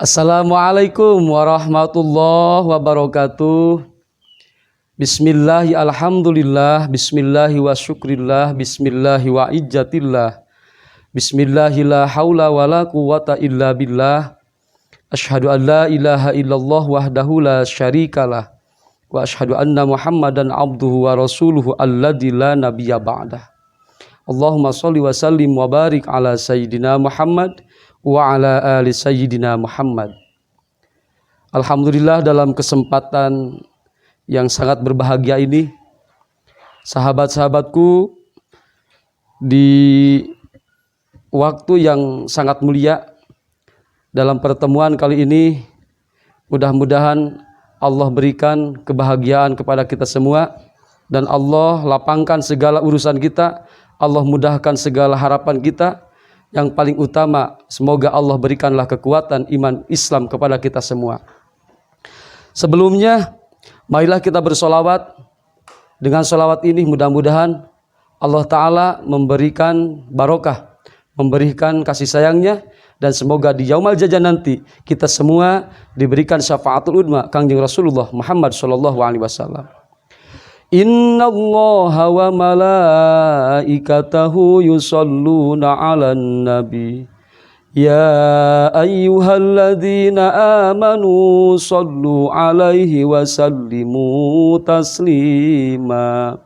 Assalamualaikum warahmatullahi wabarakatuh. Bismillahi alhamdulillah, bismillahi wa syukrillah, bismillahi wa ijjatillah, bismillahi la hawla wa la quwata illa billah. Ashhadu an la ilaha illallah wahdahu la syarikalah, wa ashhadu anna muhammadan abduhu wa rasuluhu alladzi la nabiyya ba'dah. Allahumma sholli wa sallim wa barik ala sayyidina Muhammad wa ala ali sayyidina Muhammad. Alhamdulillah, dalam kesempatan yang sangat berbahagia ini, sahabat-sahabatku, di waktu yang sangat mulia, dalam pertemuan kali ini mudah-mudahan Allah berikan kebahagiaan kepada kita semua, dan Allah lapangkan segala urusan kita, Allah mudahkan segala harapan kita. Yang paling utama, semoga Allah berikanlah kekuatan iman Islam kepada kita semua. Sebelumnya, marilah kita bersolawat. Dengan solawat ini mudah-mudahan Allah Ta'ala memberikan barokah, memberikan kasih sayangnya, dan semoga di Yaumal Jazaa nanti kita semua diberikan syafaatul udma Kangjeng Rasulullah Muhammad SAW. Inna allaha wa malaikatahu yusalluna ala nabi ya ayyuhalladzina amanu sallu alaihi wa sallimu taslima.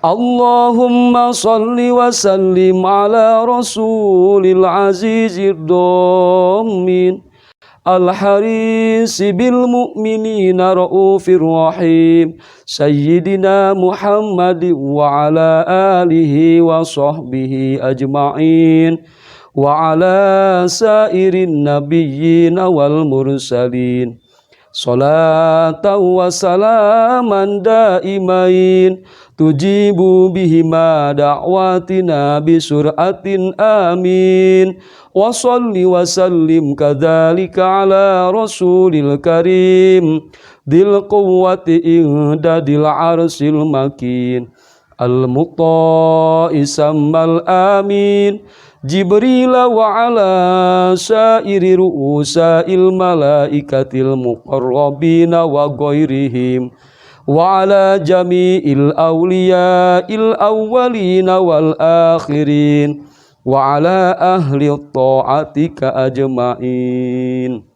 Allahumma salli wa sallim ala rasulil azizir domin al-harisi bil mu'minina ra'ufir rahim Sayyidina Muhammad wa ala alihi wa sahbihi ajma'in wa ala sairin nabiyyin wal mursalin salatan wa salaman daimain tujibu bihima da'watina bisur'atin amin wa salli wa sallim kadzalika ala rasulil karim dil quwwati inda dil arsil makin al-muqta'i sammal amin Jibril wa ala syairi ru'usail malaikatil muqarrabina wa ghairihim wa ala jami'il awliya'il awwalina wal akhirin wa ala ahli ta'atika ajma'in.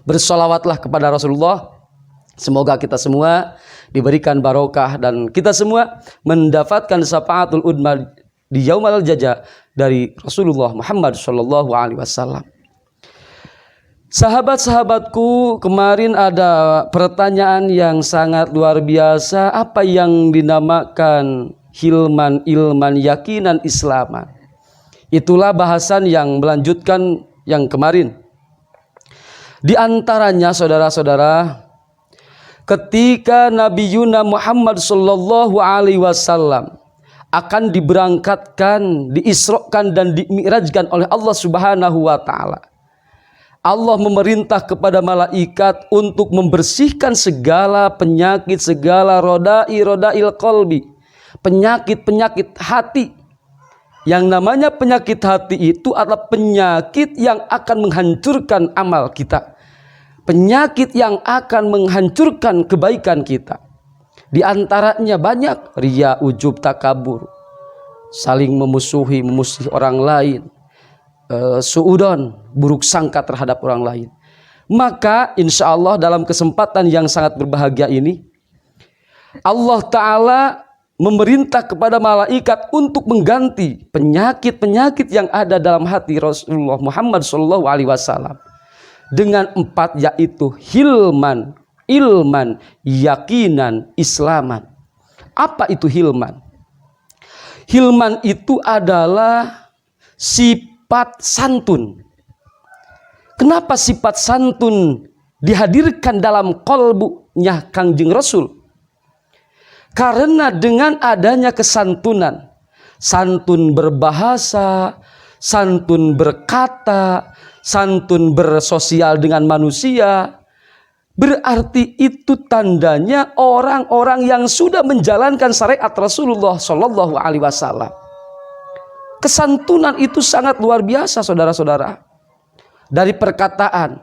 Bersolawatlah kepada Rasulullah, semoga kita semua diberikan barokah dan kita semua mendapatkan syafaatul udma di Yaumal Jazaa dari Rasulullah Muhammad SAW. Sahabat-sahabatku, kemarin ada pertanyaan yang sangat luar biasa. Apa yang dinamakan hilman, ilman, yakinan, islaman? Itulah bahasan yang melanjutkan yang kemarin. Di antaranya, saudara-saudara, ketika Nabi Yuna Muhammad SAW akan diberangkatkan, diisrokan dan dimi'rajkan oleh Allah Subhanahu wa Ta'ala, Allah memerintah kepada malaikat untuk membersihkan segala penyakit, segala rodail qalbi, penyakit-penyakit hati. Yang namanya penyakit hati itu adalah penyakit yang akan menghancurkan amal kita, penyakit yang akan menghancurkan kebaikan kita. Di antaranya banyak riya, ujub, takabur, saling memusuhi orang lain, suudon, buruk sangka terhadap orang lain. Maka insya Allah dalam kesempatan yang sangat berbahagia ini, Allah Ta'ala memerintah kepada malaikat untuk mengganti penyakit-penyakit yang ada dalam hati Rasulullah Muhammad SAW dengan 4, yaitu hilman, ilman, yakinan, islaman. Apa itu hilman? Hilman itu adalah sifat santun. Kenapa sifat santun dihadirkan dalam qalbunya Kangjeng Rasul? Karena dengan adanya kesantunan, santun berbahasa, santun berkata, santun bersosial dengan manusia, berarti itu tandanya orang-orang yang sudah menjalankan syariat Rasulullah SAW. Kesantunan itu sangat luar biasa, saudara-saudara. dari perkataan.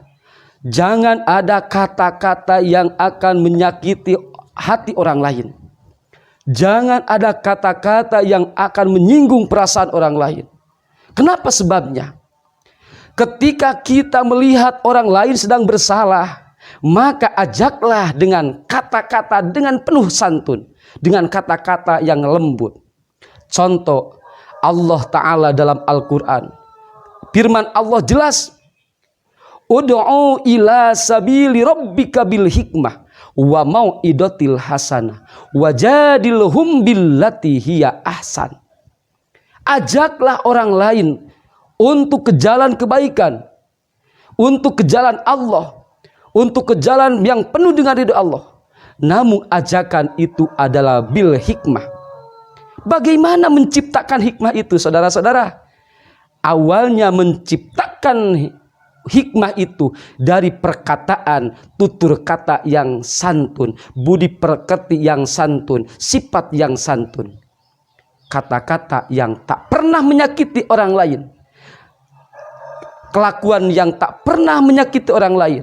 Jangan ada kata-kata yang akan menyakiti hati orang lain. Jangan ada kata-kata yang akan menyinggung perasaan orang lain. Kenapa sebabnya? Ketika kita melihat orang lain sedang bersalah, maka ajaklah dengan kata-kata dengan penuh santun, dengan kata-kata yang lembut. Contoh Allah Ta'ala dalam Al-Quran, firman Allah jelas, ud'u ila sabili rabbika bil hikmah wa mau'idatil hasanah wajadilhum billati hiya ahsan. Ajaklah orang lain untuk ke jalan kebaikan, untuk ke jalan Allah, untuk ke jalan yang penuh dengan ridha Allah. Namun ajakan itu adalah bil hikmah. Bagaimana menciptakan hikmah itu, saudara-saudara? Awalnya menciptakan hikmah itu dari perkataan, tutur kata yang santun, budi pekerti yang santun, sifat yang santun, kata-kata yang tak pernah menyakiti orang lain, kelakuan yang tak pernah menyakiti orang lain.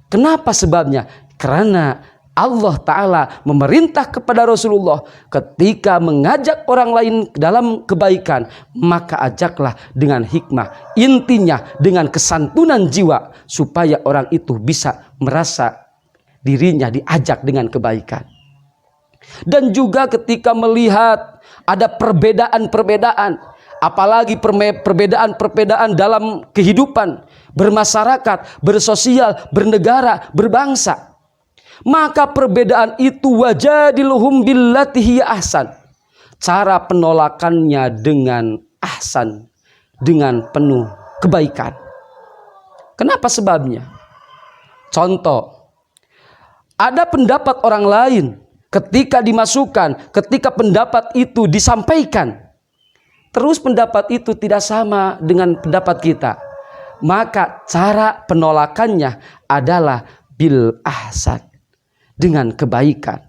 Kenapa sebabnya? Karena Allah Ta'ala memerintah kepada Rasulullah ketika mengajak orang lain dalam kebaikan, maka ajaklah dengan hikmah. Intinya dengan kesantunan jiwa supaya orang itu bisa merasa dirinya diajak dengan kebaikan. Dan juga ketika melihat ada perbedaan-perbedaan, apalagi perbedaan-perbedaan dalam kehidupan, bermasyarakat, bersosial, bernegara, berbangsa, maka perbedaan itu wajadilhum billati hiya ahsan. Cara penolakannya dengan ahsan, dengan penuh kebaikan. Kenapa sebabnya? Contoh, ada pendapat orang lain, ketika dimasukkan, ketika pendapat itu disampaikan, terus pendapat itu tidak sama dengan pendapat kita, maka cara penolakannya adalah bil ahsan, dengan kebaikan.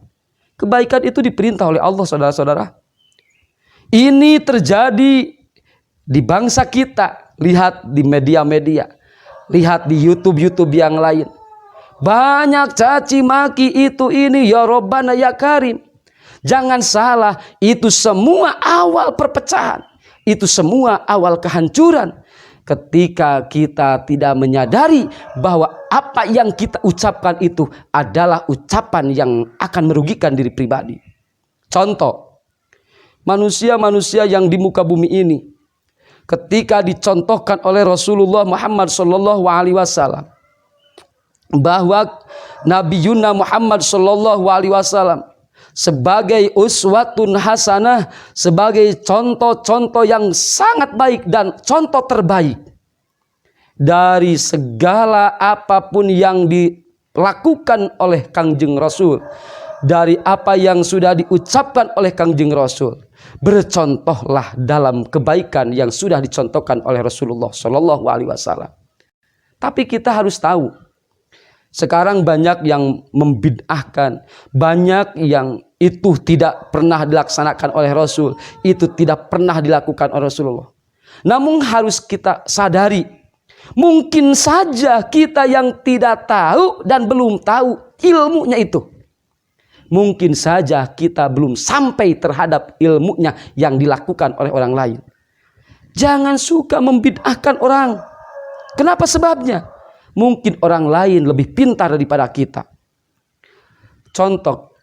Kebaikan itu diperintah oleh Allah, saudara-saudara. Ini terjadi di bangsa kita. Lihat di media-media, lihat di YouTube yang lain. Banyak caci maki itu ini, ya Rabbana ya Karim. Jangan salah, itu semua awal perpecahan. Itu semua awal kehancuran. Ketika kita tidak menyadari bahwa apa yang kita ucapkan itu adalah ucapan yang akan merugikan diri pribadi. Contoh, manusia-manusia yang di muka bumi ini, ketika dicontohkan oleh Rasulullah Muhammad SAW, bahwa Nabi Yuna Muhammad SAW sebagai uswatun hasanah, sebagai contoh-contoh yang sangat baik dan contoh terbaik dari segala apapun yang dilakukan oleh Kangjeng Rasul, dari apa yang sudah diucapkan oleh Kangjeng Rasul. Bercontohlah dalam kebaikan yang sudah dicontohkan oleh Rasulullah SAW. Tapi kita harus tahu, sekarang banyak yang membid'ahkan, banyak yang itu tidak pernah dilaksanakan oleh Rasul, itu tidak pernah dilakukan oleh Rasulullah. Namun harus kita sadari, mungkin saja kita yang tidak tahu dan belum tahu ilmunya itu. Mungkin saja kita belum sampai terhadap ilmunya yang dilakukan oleh orang lain. Jangan suka membid'ahkan orang. Kenapa sebabnya? Mungkin orang lain lebih pintar daripada kita. Contoh,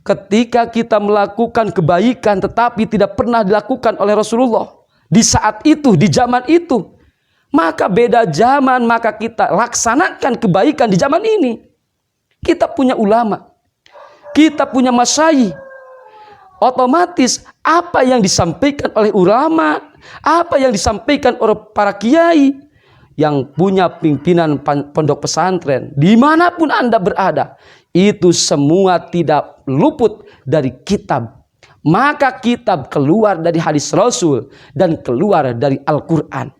ketika kita melakukan kebaikan tetapi tidak pernah dilakukan oleh Rasulullah di saat itu, di zaman itu, maka beda zaman, maka kita laksanakan kebaikan di zaman ini. Kita punya ulama, kita punya masyayikh, otomatis apa yang disampaikan oleh ulama, apa yang disampaikan oleh para kiai yang punya pimpinan pondok pesantren, dimanapun Anda berada, itu semua tidak luput dari kitab. Maka kitab keluar dari hadis Rasul dan keluar dari Al-Quran.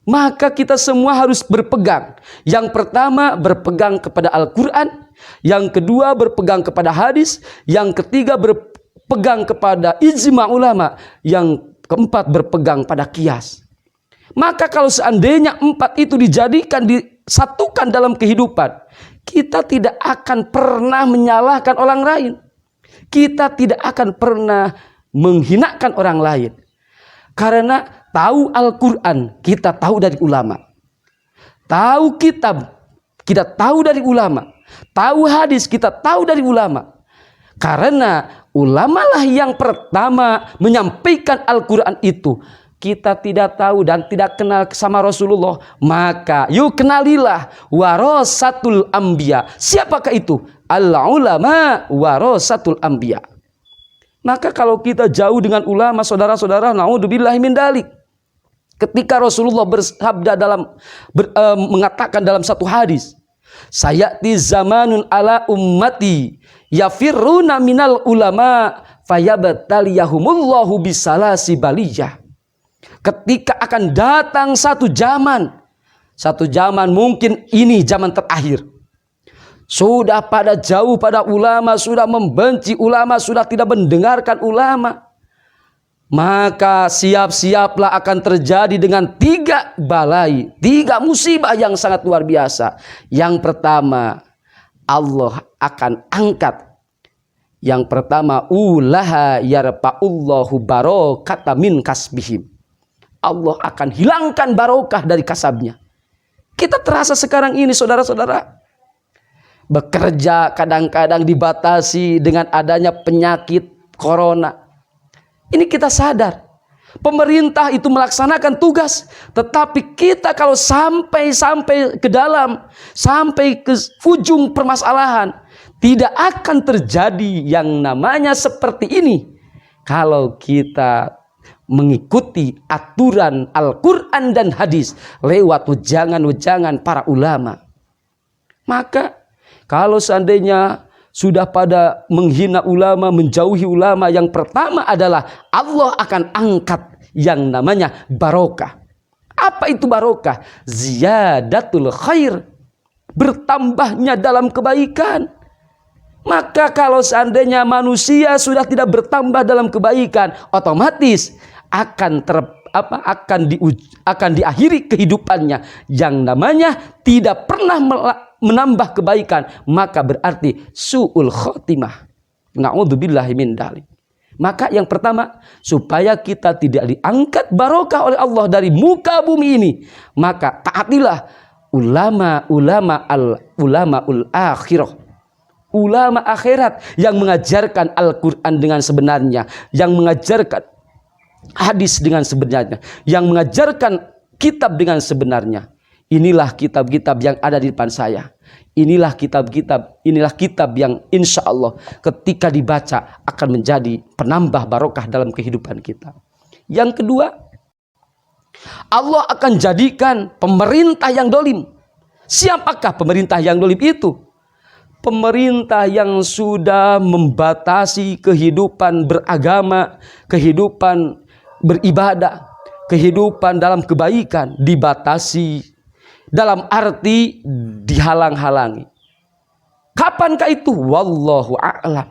Maka kita semua harus berpegang. Yang pertama berpegang kepada Al-Quran, yang kedua berpegang kepada hadis, yang ketiga berpegang kepada ijma ulama, yang keempat berpegang pada qiyas. Maka kalau seandainya empat itu dijadikan, disatukan dalam kehidupan, kita tidak akan pernah menyalahkan orang lain. Kita tidak akan pernah menghinakan orang lain. Karena tahu Al-Quran, kita tahu dari ulama. Tahu kitab, kita tahu dari ulama. Tahu hadis, kita tahu dari ulama. Karena ulama lah yang pertama menyampaikan Al-Quran itu. Kita tidak tahu dan tidak kenal sama Rasulullah, maka yuk kenalilah warasatul anbiya. Siapakah itu? Al-ulama warasatul anbiya. Maka kalau kita jauh dengan ulama, saudara-saudara, naudzubillahi min dzalik. Ketika Rasulullah bersabda mengatakan dalam satu hadis, sayati zamanun ala ummati yafirruna minal ulama fayabtaliyahumullahu bisalasi baliyah. Ketika akan datang satu zaman mungkin ini zaman terakhir. Sudah pada jauh pada ulama, sudah membenci ulama, sudah tidak mendengarkan ulama. Maka siap-siaplah akan terjadi dengan 3 balai, 3 musibah yang sangat luar biasa. Yang pertama, Allah akan angkat. Yang pertama, ulaha yarfa'ullahu barokata min kasbihim. Allah akan hilangkan barokah dari kasabnya. Kita terasa sekarang ini, saudara-saudara, bekerja kadang-kadang dibatasi dengan adanya penyakit corona. Ini kita sadar. Pemerintah itu melaksanakan tugas, tetapi kita kalau sampai ke dalam, sampai ke ujung permasalahan, tidak akan terjadi yang namanya seperti ini kalau kita mengikuti aturan Al-Quran dan hadis lewat wejangan-wejangan para ulama. Maka kalau seandainya sudah pada menghina ulama, menjauhi ulama, yang pertama adalah Allah akan angkat yang namanya barokah. Apa itu barokah? Ziyadatul khair, bertambahnya dalam kebaikan. Maka kalau seandainya manusia sudah tidak bertambah dalam kebaikan, otomatis akan diakhiri kehidupannya yang namanya tidak pernah menambah kebaikan, maka berarti su'ul khotimah. Na'udzubillahi min dzalik. Maka yang pertama, supaya kita tidak diangkat barokah oleh Allah dari muka bumi ini, maka taatilah ulamaul akhirah, ulama akhirat yang mengajarkan Al-Quran dengan sebenarnya, yang mengajarkan hadis dengan sebenarnya, yang mengajarkan kitab dengan sebenarnya. Inilah kitab-kitab yang ada di depan saya. Inilah kitab-kitab, inilah kitab yang insya Allah ketika dibaca akan menjadi penambah barokah dalam kehidupan kita. Yang kedua, Allah akan jadikan pemerintah yang dolim. Siapakah pemerintah yang dolim itu? Pemerintah yang sudah membatasi kehidupan beragama, kehidupan beribadah, kehidupan dalam kebaikan dibatasi, dalam arti dihalang-halangi. Kapankah itu? Wallahu a'lam.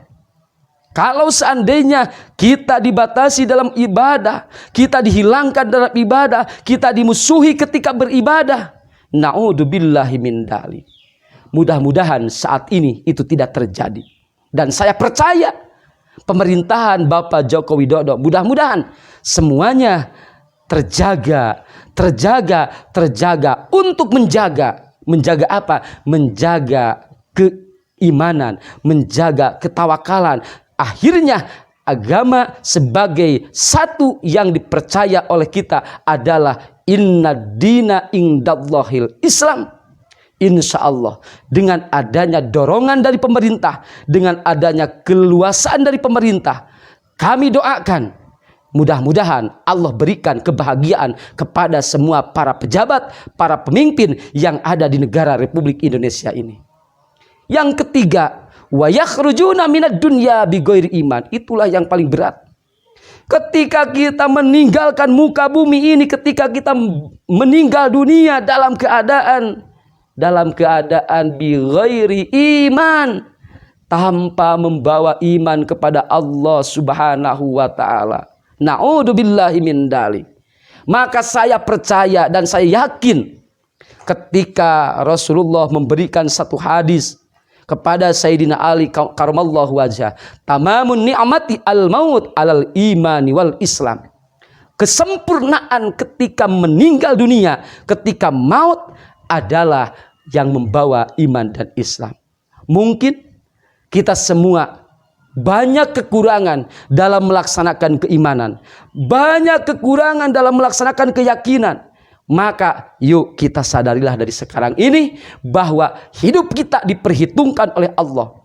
Kalau seandainya kita dibatasi dalam ibadah, kita dihilangkan dalam ibadah, kita dimusuhi ketika beribadah, na'udzubillahi min dzalik. Mudah-mudahan saat ini itu tidak terjadi. Dan saya percaya pemerintahan Bapak Joko Widodo, mudah-mudahan semuanya terjaga untuk menjaga apa? Menjaga keimanan, menjaga ketawakalan. Akhirnya agama sebagai satu yang dipercaya oleh kita adalah inna dina indallahil Islam. Insya Allah dengan adanya dorongan dari pemerintah, dengan adanya keluasan dari pemerintah, kami doakan mudah-mudahan Allah berikan kebahagiaan kepada semua para pejabat, para pemimpin yang ada di negara Republik Indonesia ini. Yang ketiga, wa yakhrujuna minad dunya bighairi iman. Itulah yang paling berat. Ketika kita meninggalkan muka bumi ini, ketika kita meninggal dunia dalam keadaan bighairi iman, tanpa membawa iman kepada Allah Subhanahu wa taala. Na'udzubillahi min dzalik. Maka saya percaya dan saya yakin ketika Rasulullah memberikan satu hadis kepada Sayyidina Ali karamallahu wajhah, tamamun ni'mati al-maut alal imani wal Islam. Kesempurnaan ketika meninggal dunia, ketika maut adalah yang membawa iman dan Islam. Mungkin kita semua banyak kekurangan dalam melaksanakan keimanan, banyak kekurangan dalam melaksanakan keyakinan. Maka yuk kita sadarilah dari sekarang ini bahwa hidup kita diperhitungkan oleh Allah,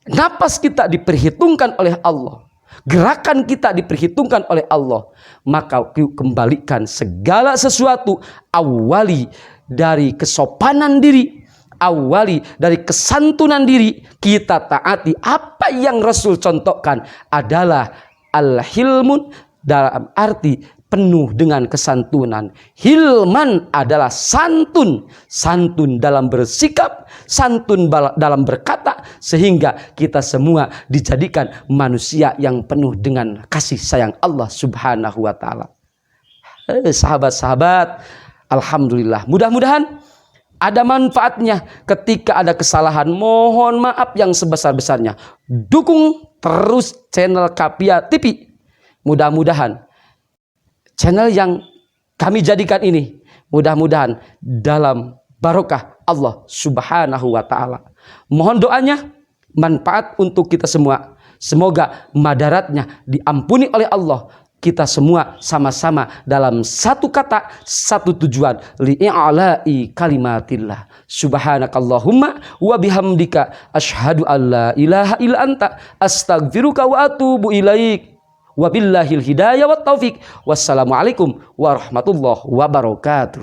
napas kita diperhitungkan oleh Allah, gerakan kita diperhitungkan oleh Allah. Maka yuk kembalikan segala sesuatu, awali dari kesopanan diri, awali dari kesantunan diri. Kita taati apa yang Rasul contohkan adalah al-hilmun, dalam arti penuh dengan kesantunan. Hilman adalah santun, santun dalam bersikap, santun dalam berkata, sehingga kita semua dijadikan manusia yang penuh dengan kasih sayang Allah Subhanahu wa taala. Sahabat-sahabat, alhamdulillah, mudah-mudahan ada manfaatnya. Ketika ada kesalahan, mohon maaf yang sebesar-besarnya. Dukung terus channel Kapia TV. Mudah-mudahan channel yang kami jadikan ini, mudah-mudahan dalam barokah Allah Subhanahu wa taala. Mohon doanya, manfaat untuk kita semua. Semoga madaratnya diampuni oleh Allah. Kita semua sama-sama dalam satu kata, satu tujuan, li'a'la'i kalimatillah. Subhanakallahumma wa bihamdika asyhadu an la ilaha illa anta astaghfiruka wa atubu ilaik. Wabillahil hidayah wat taufik. Wassalamualaikum warahmatullahi wabarakatuh.